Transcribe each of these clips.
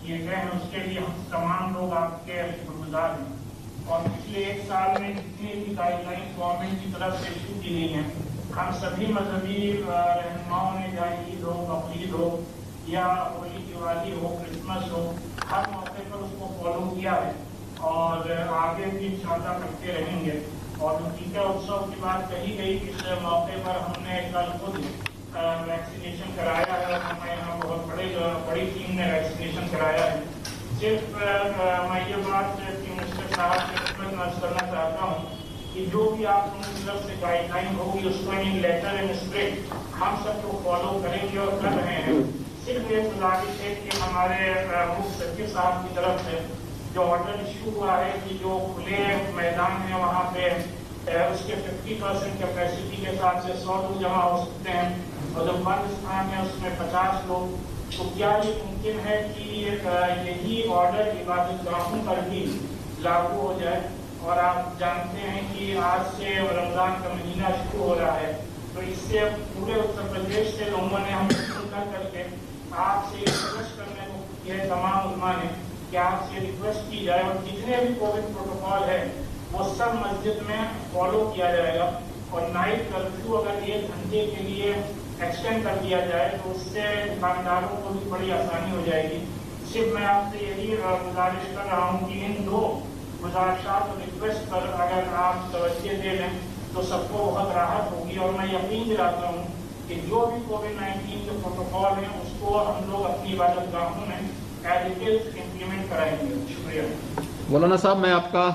किए गए हैं, उसके लिए हम तमाम लोग आपके शुक्रगुजार हैं। और पिछले 1 साल में जितनी भी गाइडलाइंस गवर्नमेंट की तरफ से इशू की गई हैं, हम सभी मजहबी रहनुमाओं ने, चाहे ईद हो, बकरीद हो या होली, दिवाली हो, क्रिसमस हो, हर मौके पर उसको फॉलो किया है और आगे भी इंशाल्लाह करते रहेंगे। और टीका उत्सव की बात कही गई, इस मौके पर हमने कल खुद वैक्सीनेशन कराया है और हमें यहाँ बहुत बड़ी टीम ने वैक्सीनेशन कराया है। सिर्फ मैं ये बात चीफ मिनिस्टर साहब से रिक्वेस्ट करना चाहता हूँ कि जो भी आप लोगों की तरफ से गाइडलाइन होगी उसको इन लेटर एंड स्पिरिट हम सबको फॉलो करेंगे और कर रहे हैं। सिर्फ ये गुजारिश है कि हमारे मुख्य सचिव साहब की तरफ से जो ऑर्डर इशू हुआ है कि जो खुले मैदान है वहाँ पे उसके 50% कैपेसिटी के साथ से 100 लोग जमा हो सकते हैं और जो बंद स्थान है उसमें 50 लोग, तो क्या ये मुमकिन है कि यही ऑर्डर इबादतगाहों पर भी लागू हो जाए? और आप जानते हैं कि आज से रमजान का महीना शुरू हो रहा है, तो इससे पूरे उत्तर प्रदेश से लोगों ने हम कर करके आपसे रिक्वेस्ट करने को यह तमाम उलमा ने कि आपसे रिक्वेस्ट की जाए और जितने भी कोविड प्रोटोकॉल है वो सब मस्जिद में फॉलो किया जाएगा। और नाइट कर्फ्यू अगर 1 घंटे के लिए एक्सटेंड कर दिया जाए तो उससे दुकानदारों को भी बड़ी आसानी हो जाएगी। सिर्फ मैं आपसे यही गुजारिश कर रहा हूँ कि इन 2 गुजारिशात और रिक्वेस्ट पर अगर आप तवज्जो दे लें तो सबको बहुत राहत होगी। और मैं यकीन दिलाता हूँ कि जो भी कोविड-19 के प्रोटोकॉल हैं उसको हम लोग अपनी इबादतगाहों में एज इट इज इम्प्लीमेंट कराएंगे। शुक्रिया। मौलाना साहब, मैं आपका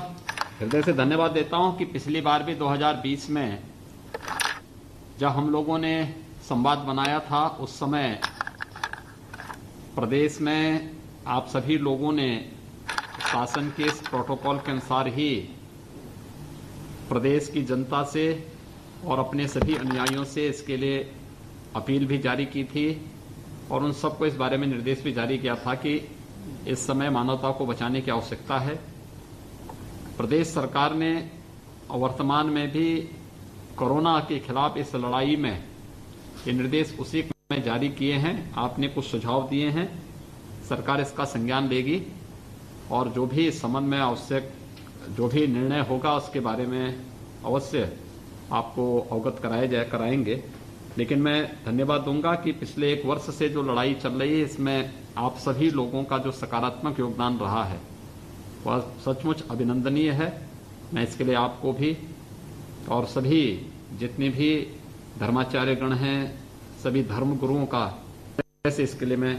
हृदय से धन्यवाद देता हूं कि पिछली बार भी 2020 में जब हम लोगों ने संवाद बनाया था उस समय प्रदेश में आप सभी लोगों ने शासन के इस प्रोटोकॉल के अनुसार ही प्रदेश की जनता से और अपने सभी अनुयायियों से इसके लिए अपील भी जारी की थी और उन सबको इस बारे में निर्देश भी जारी किया था कि इस समय मानवता को बचाने की आवश्यकता है। प्रदेश सरकार ने वर्तमान में भी कोरोना के खिलाफ इस लड़ाई में ये निर्देश उसी में जारी किए हैं। आपने कुछ सुझाव दिए हैं, सरकार इसका संज्ञान लेगी और जो भी इस संबंध में आवश्यक जो भी निर्णय होगा उसके बारे में अवश्य आपको अवगत कराएंगे। लेकिन मैं धन्यवाद दूंगा कि पिछले 1 वर्ष से जो लड़ाई चल रही है इसमें आप सभी लोगों का जो सकारात्मक योगदान रहा है वह सचमुच अभिनंदनीय है। मैं इसके लिए आपको भी और सभी जितने भी धर्माचार्य गण हैं, सभी धर्म गुरुओं का ऐसे इसके लिए मैं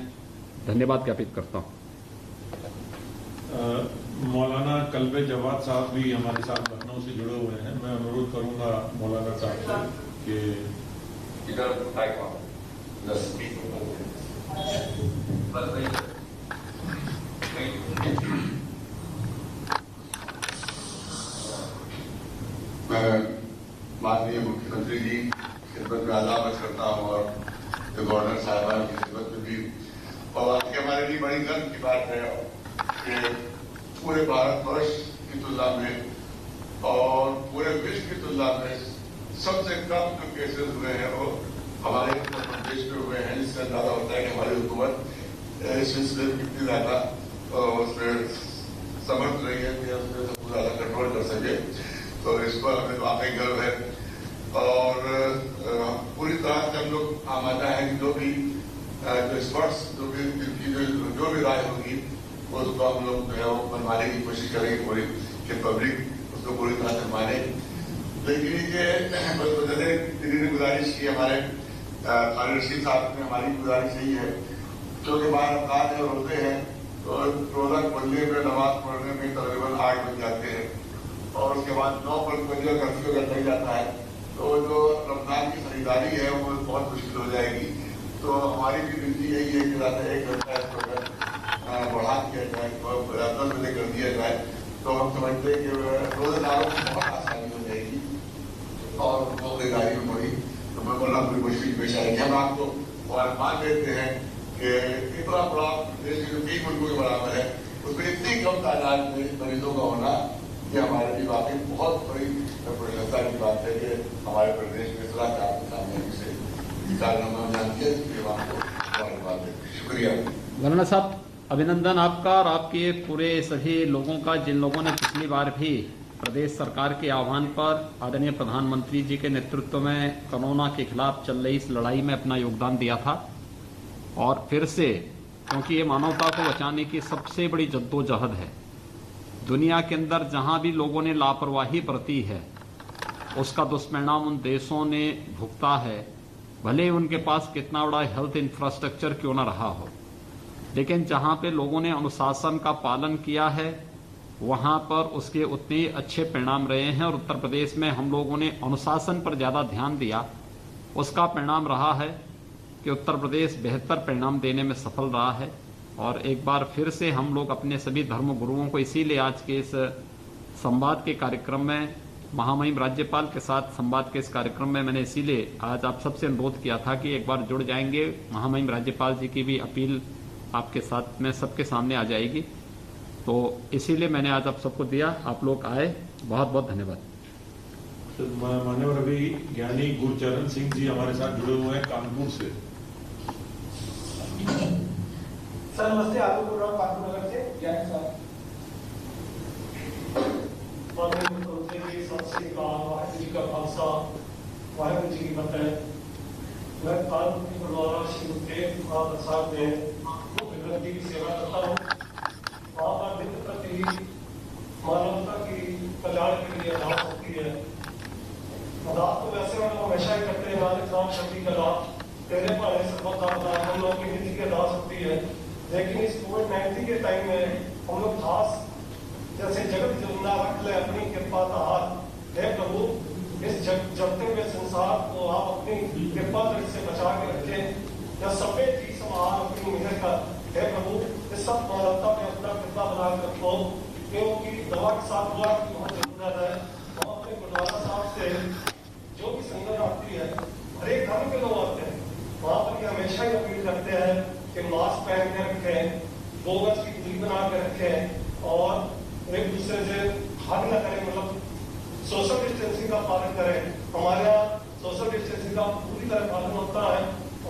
धन्यवाद ज्ञापित करता हूँ। मौलाना कल्बे जवाद साहब भी हमारे साथ लखनऊ से जुड़े हुए हैं। मैं अनुरोध करूंगा मौलाना साहब से कि मैं माननीय मुख्यमंत्री जी खिदमत में आदाब करता हूँ और गवर्नर साहबान की खिदमत में भी। और आज की हमारे लिए बड़ी गर्व की बात है कि पूरे भारतवर्ष की तुलना में और पूरे विश्व की तुलना में सबसे कम जो केसेस हुए हैं वो हमारे उत्तर प्रदेश में हुए हैं। इससे अंदाजा होता है कि हमारी हुकूमत इस सिलसिले में कितनी ज्यादा उसमें समर्थ रही है कि उसमें सबको ज्यादा कंट्रोल कर सके। तो इस पर हमें वाकई गर्व है और पूरी तरह से हम लोग आमादा है कि जो भी एक्सपर्ट्स जो भी राय होगी उसको हम लोग जो है वो मनवाने की कोशिश करेंगे पूरी कि पब्लिक उसको पूरी तरह से माने। लेकिन ये ने गुजारिश की हमारे रशीद साहब ने, हमारी गुजारिश यही है क्योंकि बाहर अवकाश है, रोजे हैं तो रोजा खोलने में नमाज पढ़ने में तकरीबन 8 बज जाते हैं और उसके बाद 9 बजे कर्फ्यू अगर नहीं जाता है तो जो रमजान की खरीदारी है वो बहुत मुश्किल हो जाएगी। तो हमारी भी विनती यही है कि रात 1 घंटा इसको अगर बढ़ा दिया जाए, 10 बजे कर दिया जाए तो हम समझते हैं कि रोजेदारों को बहुत आसानी हो जाएगी और वो खरीदारी में थोड़ी तो मैं बोलना पूरी कोशिश पेश आएगी। हम आपको और मान देते हैं कि इतना बड़ा देश के जो 3 मुल्कों के बराबर है उसमें इतनी कम तादाद में मरीजों का होना ये हमारे लिए वाकई बहुत बड़ी प्रशंसा की बात है कि हमारे प्रदेश में इस तरह की कामयाबी से कारनामा जानती है। शुक्रिया। मौलाना साहब, अभिनंदन आपका और आपके पूरे सभी लोगों का, जिन लोगों ने पिछली बार भी प्रदेश सरकार के आह्वान पर आदरणीय प्रधानमंत्री जी के नेतृत्व में कोरोना के खिलाफ चल रही इस लड़ाई में अपना योगदान दिया था। और फिर से, क्योंकि ये मानवता को बचाने की सबसे बड़ी जद्दोजहद है, दुनिया के अंदर जहां भी लोगों ने लापरवाही बरती है उसका दुष्परिणाम उन देशों ने भुगता है, भले ही उनके पास कितना बड़ा हेल्थ इंफ्रास्ट्रक्चर क्यों न रहा हो। लेकिन जहां पे लोगों ने अनुशासन का पालन किया है वहां पर उसके उतने ही अच्छे परिणाम रहे हैं। और उत्तर प्रदेश में हम लोगों ने अनुशासन पर ज़्यादा ध्यान दिया, उसका परिणाम रहा है कि उत्तर प्रदेश बेहतर परिणाम देने में सफल रहा है। और एक बार फिर से हम लोग अपने सभी धर्म गुरुओं को इसीलिए आज के इस संवाद के कार्यक्रम में, महामहिम राज्यपाल के साथ संवाद के इस कार्यक्रम में मैंने इसीलिए आज आप सबसे अनुरोध किया था कि एक बार जुड़ जाएंगे। महामहिम राज्यपाल जी की भी अपील आपके साथ में सबके सामने आ जाएगी, तो इसीलिए मैंने आज आप सबको दिया। आप लोग आए, बहुत बहुत धन्यवाद। तो मान्यवर अभी ज्ञानी गुरचरण सिंह जी हमारे साथ जुड़े हुए हैं कानपुर से। सर नमस्ते, आलोक बोल रहा हूँ कानपुर नगर से। ज्ञानी साहब सत श्री अकाल, वाहिगुरू जी का खालसा, वाहिगुरू जी की फतेह। मैं कानपुर के गुरुद्वारा श्री गुरुतेग बहादुर साहब में जी की सेवा करता हूँ। वहाँ पर नित्य प्रति मानवता की कल्याण के लिए अरदास होती है। अरदास तो वैसे हम लोग हमेशा ही करते हैं, नानक नाम शक्ति का लाभ तेरे पर हम लोग की नित्य की अरदास होती है। लेकिन इस कोविड-19 के टाइम में हम लोग खास जैसे जगत जिंदा रख ले अपनी कृपा का हाथ, हे प्रभु इस जगते हुए संसार को आप अपनी कृपा से बचा के रखें। या सफेद जी समार अपनी मेहर का, हे प्रभु इस सब मानवता में अपना कृपा बना कर रखो, क्योंकि दवा के साथ दुआ की बहुत जरूरत है। हम अपने गुरुद्वारा साहब से जो भी संगत आती है, हर एक धर्म के लोग आते हैं, वहाँ पर हमेशा ही अपील करते हैं कि मास्क पहन के रखें, 2 गज की दूरी बना के रखें और एक दूसरे से हग न करें, मतलब सोशल डिस्टेंसिंग का पालन करें। हमारे यहाँ सोशल डिस्टेंसिंग का पूरी तरह पालन होता है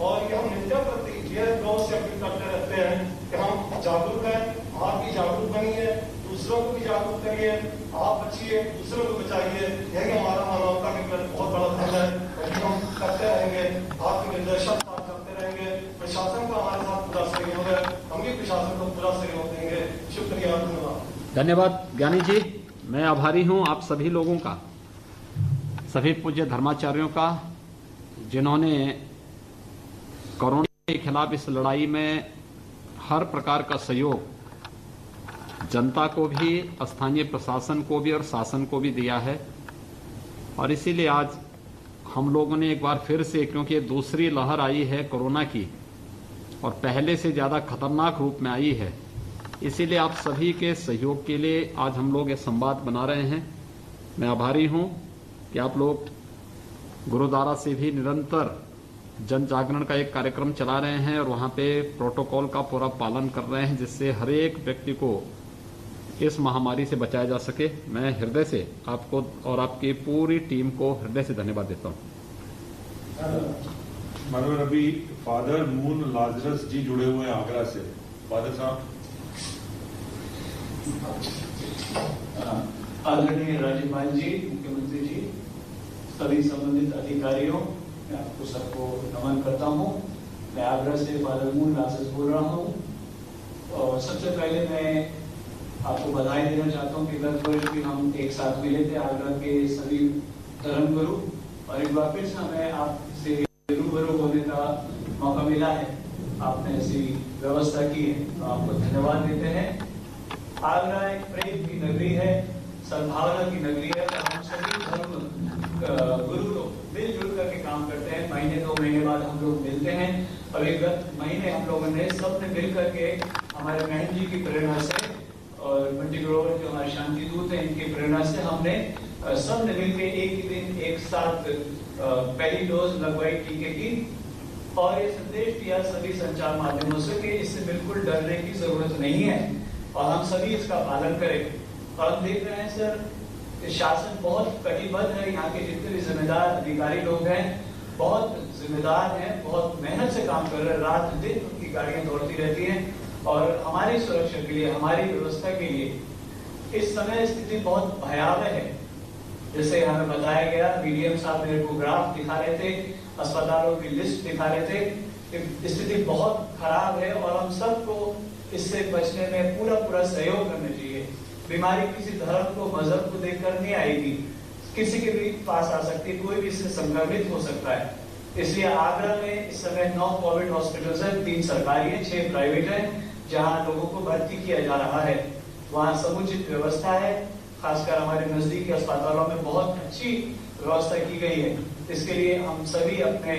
और ये हम नित्य प्रति ये लोगों से अपील करते रहते हैं कि हम जागरूक हैं, आप भी जागरूक बनिए, दूसरों को भी जागरूक करिए, आप बचिए, दूसरों को बचाइए। यही हमारा मानवता के प्रति बहुत बड़ा धर्म है और हम करते रहेंगे, आपके निर्देशन करते रहेंगे। प्रशासन का हमारे साथ पूरा सहयोग है, हम भी प्रशासन को पूरा सहयोग देंगे। शुक्रिया, धन्यवाद। धन्यवाद ज्ञानी जी, मैं आभारी हूं आप सभी लोगों का, सभी पूज्य धर्माचार्यों का, जिन्होंने कोरोना के खिलाफ इस लड़ाई में हर प्रकार का सहयोग जनता को भी, स्थानीय प्रशासन को भी और शासन को भी दिया है। और इसीलिए आज हम लोगों ने एक बार फिर से, क्योंकि ये दूसरी लहर आई है कोरोना की और पहले से ज़्यादा खतरनाक रूप में आई है, इसीलिए आप सभी के सहयोग के लिए आज हम लोग ये संवाद बना रहे हैं। मैं आभारी हूं कि आप लोग गुरुद्वारा से भी निरंतर जन जागरण का एक कार्यक्रम चला रहे हैं और वहां पे प्रोटोकॉल का पूरा पालन कर रहे हैं, जिससे हर एक व्यक्ति को इस महामारी से बचाया जा सके। मैं हृदय से आपको और आपकी पूरी टीम को हृदय से धन्यवाद देता हूं। मानवर अभी फादर मून लाजरस जी जुड़े हुए हैं आगरा से। फादर साहब। आदरणीय राज्यपाल जी, मुख्यमंत्री जी, सभी संबंधित अधिकारियों, मैं आपको सबको नमन करता हूँ। मैं आगरा से फादर मून लाजरस बोल रहा हूँ और सबसे पहले मैं आपको बधाई देना चाहता हूँ कि गत वर्ष भी हम एक साथ मिले थे, आगरा के सभी धर्मगुरु, और एक बार फिर से हमें आपसे रूबरू होने का मौका मिला है। आपने ऐसी व्यवस्था की है तो आपको धन्यवाद देते हैं। आगरा एक प्रेम की नगरी है, सद्भावना की नगरी है, तो हम सभी धर्म गुरु लोग मिलजुल करके काम करते हैं। महीने 2 महीने बाद हम लोग मिलते हैं और एक गत महीने हम लोगों ने सबने मिल करके हमारे बहन जी की प्रेरणा से और पंडित ग्रोवर जो हमारे शांति दूत हैं, इनकी प्रेरणा से हमने सब ने मिलकर एक ही दिन एक साथ पहली डोज लगवाई टीके की और ये संदेश दिया सभी संचार माध्यमों से कि इससे बिल्कुल डरने की जरूरत नहीं है और हम सभी इसका पालन करें। और हम देख रहे हैं सर, शासन बहुत कटिबद्ध है, यहाँ के जितने भी जिम्मेदार अधिकारी लोग हैं बहुत जिम्मेदार हैं, बहुत मेहनत से काम कर रहे हैं, रात दिन उनकी गाड़ियां दौड़ती रहती हैं और हमारी सुरक्षा के लिए, हमारी व्यवस्था के लिए इस समय स्थिति बहुत भयावह है। जैसे हमें बताया गया, बीडीएम साहब मेरे को ग्राफ दिखा रहे थे, अस्पतालों की लिस्ट दिखा रहे थे कि स्थिति बहुत खराब है और हम सबको इससे बचने में पूरा सहयोग करना चाहिए। बीमारी किसी धर्म को, मजहब को देखकर नहीं आएगी, किसी के भी पास आ सकती है, कोई भी इससे संक्रमित हो सकता है। इसलिए आगरा में इस समय 9 कोविड हॉस्पिटल्स हैं, 3 सरकारी है, 6 प्राइवेट है, जहां लोगों को भर्ती किया जा रहा है। वहां समुचित व्यवस्था है, खासकर हमारे नजदीकी अस्पतालों में बहुत अच्छी व्यवस्था की गई है। इसके लिए हम सभी अपने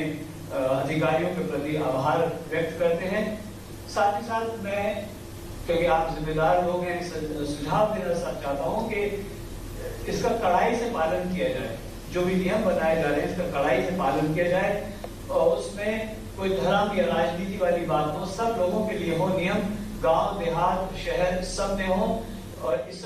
अधिकारियों के प्रति आभार व्यक्त करते हैं। साथ ही साथ मैं, क्योंकि आप जिम्मेदार लोग हैं, सुझाव देना चाहता हूं कि इसका कड़ाई से पालन किया जाए। जो भी नियम बनाए जा रहे हैं, इसका कड़ाई से पालन किया जाए और उसमें कोई धर्म या राजनीति वाली बात हो, सब लोगों के लिए हो नियम, गांव, देहात, शहर सब में हो। और इस